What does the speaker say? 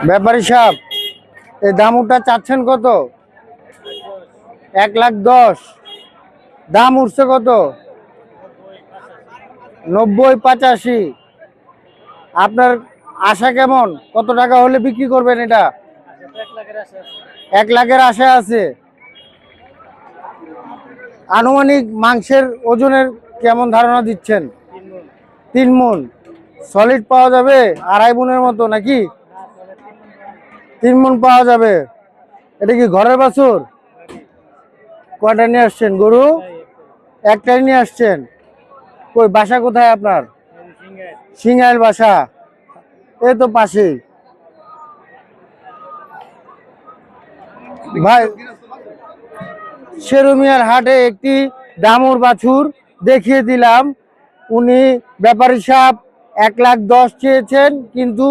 ব্যাপারী সাহেব, এই দামটা চাচ্ছেন কত? 1,10,000। দাম উঠছে কত? 90-85। আপনার আশা কেমন? কত টাকা হলে বিক্রি করবেন এটা? 1 লাখের আশা আছে। আনুমানিক মাংসের ওজনের কেমন ধারণা দিচ্ছেন? 3 মণ। সলিড পাওয়া যাবে? 2.5 মণের মতো নাকি? 3 মণ পাওয়া যাবে। এটা কি ঘরের বাছুর? কয়টা নিয়ে আসছেন গরু? একটাই নিয়ে আসছেন। কই বাসা কোথায় আপনার? সিংহাইল বাসা। এই তো পাশেই। ভাই, শেরুমিয়ার হাটে একটি দামুর বাছুর দেখিয়ে দিলাম। উনি ব্যাপারী সাহেব 1,10,000 চেয়েছেন, কিন্তু